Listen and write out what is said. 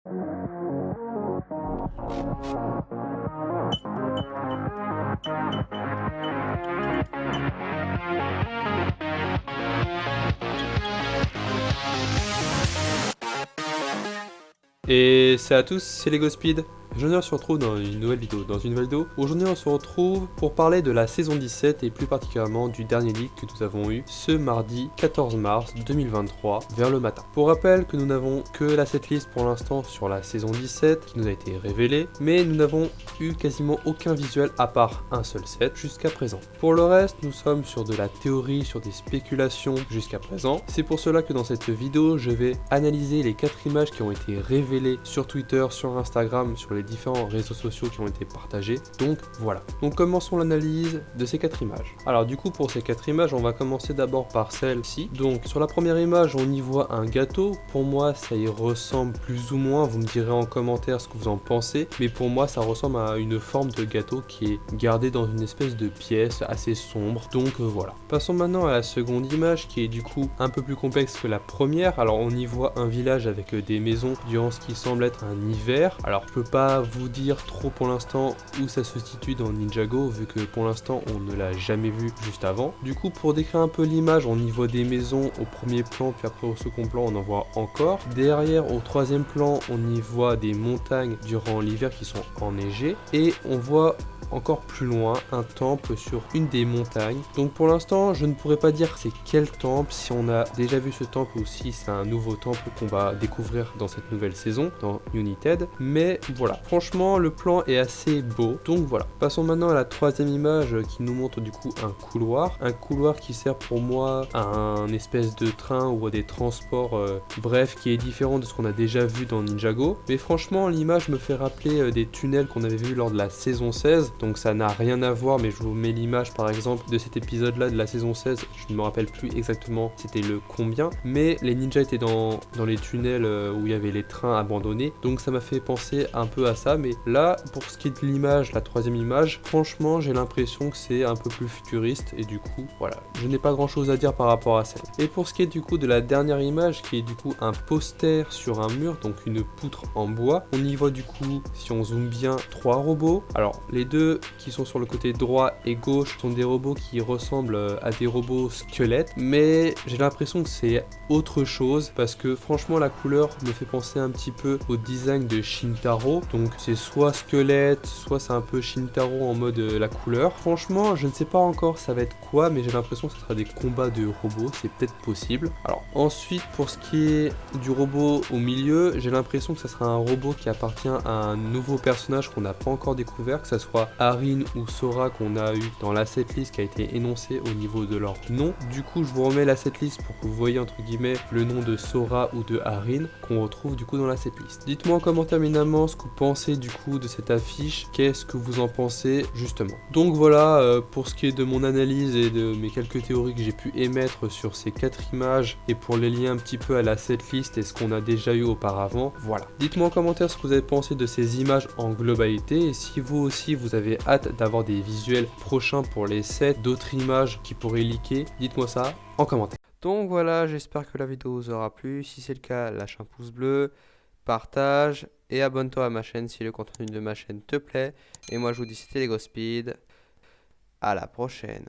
Et c'est à tous, c'est LegoSpeed. Aujourd'hui on se retrouve dans une nouvelle vidéo. Aujourd'hui on se retrouve pour parler de la saison 17 et plus particulièrement du dernier leak que nous avons eu ce mardi 14 mars 2023 vers le matin. Pour rappel que nous n'avons que la setlist pour l'instant sur la saison 17 qui nous a été révélée, mais nous n'avons eu quasiment aucun visuel à part un seul set jusqu'à présent. Pour le reste, nous sommes sur de la théorie, sur des spéculations jusqu'à présent. C'est pour cela que dans cette vidéo, je vais analyser les 4 images qui ont été révélées sur Twitter, sur Instagram, sur les différents réseaux sociaux qui ont été partagés. Donc voilà. Donc commençons l'analyse de ces 4 images. Alors du coup pour ces 4 images, on va commencer d'abord par celle-ci. Donc sur la première image, on y voit un gâteau. Pour moi, ça y ressemble plus ou moins. Vous me direz en commentaire ce que vous en pensez. Mais pour moi, ça ressemble à une forme de gâteau qui est gardée dans une espèce de pièce assez sombre. Donc voilà. Passons maintenant à la seconde image qui est du coup un peu plus complexe que la première. Alors on y voit un village avec des maisons durant ce qui semble être un hiver. Alors je peux pas vous dire trop pour l'instant où ça se situe dans Ninjago vu que pour l'instant on ne l'a jamais vu juste avant. Du coup pour décrire un peu l'image, on y voit des maisons au premier plan puis après au second plan on en voit encore. Derrière au troisième plan on y voit des montagnes durant l'hiver qui sont enneigées et on voit encore plus loin un temple sur une des montagnes. Donc pour l'instant je ne pourrais pas dire c'est quel temple, si on a déjà vu ce temple ou si c'est un nouveau temple qu'on va découvrir dans cette nouvelle saison dans United, mais voilà, franchement le plan est assez beau. Donc voilà, passons maintenant à la troisième image qui nous montre du coup un couloir qui sert pour moi à un espèce de train ou à des transports bref qui est différent de ce qu'on a déjà vu dans Ninjago, mais franchement l'image me fait rappeler des tunnels qu'on avait vu lors de la saison 16. Donc ça n'a rien à voir, mais je vous mets l'image par exemple de cet épisode là de la saison 16, je ne me rappelle plus exactement c'était le combien, mais les ninjas étaient dans les tunnels où il y avait les trains abandonnés, donc ça m'a fait penser un peu à ça. Mais là pour ce qui est de l'image, la troisième image, franchement j'ai l'impression que c'est un peu plus futuriste et du coup voilà, je n'ai pas grand chose à dire par rapport à ça. Et pour ce qui est du coup de la dernière image qui est du coup un poster sur un mur, donc une poutre en bois, on y voit du coup si on zoome bien 3 robots. Alors les deux qui sont sur le côté droit et gauche sont des robots qui ressemblent à des robots squelettes, mais j'ai l'impression que c'est autre chose parce que franchement la couleur me fait penser un petit peu au design de Shintaro, donc c'est soit squelette, soit c'est un peu Shintaro en mode la couleur. Franchement je ne sais pas encore ça va être quoi, mais j'ai l'impression que ce sera des combats de robots, c'est peut-être possible. Alors ensuite pour ce qui est du robot au milieu, j'ai l'impression que ça sera un robot qui appartient à un nouveau personnage qu'on n'a pas encore découvert, que ça soit Arin ou Sora qu'on a eu dans la setlist qui a été énoncée au niveau de leur nom. Du coup je vous remets la setlist pour que vous voyez entre guillemets le nom de Sora ou de Arin qu'on retrouve du coup dans la setlist. Dites-moi en commentaire éminemment ce que vous pensez du coup de cette affiche, qu'est-ce que vous en pensez justement. Donc voilà pour ce qui est de mon analyse et de mes quelques théories que j'ai pu émettre sur ces 4 images et pour les lier un petit peu à la setlist et ce qu'on a déjà eu auparavant. Voilà. Dites-moi en commentaire ce que vous avez pensé de ces images en globalité et si vous aussi vous avez hâte d'avoir des visuels prochains pour les sets, d'autres images qui pourraient leaker, dites-moi ça en commentaire. Donc voilà, j'espère que la vidéo vous aura plu. Si c'est le cas, lâche un pouce bleu, partage et abonne-toi à ma chaîne si le contenu de ma chaîne te plaît. Et moi je vous dis c'était LegoSpeed. À la prochaine.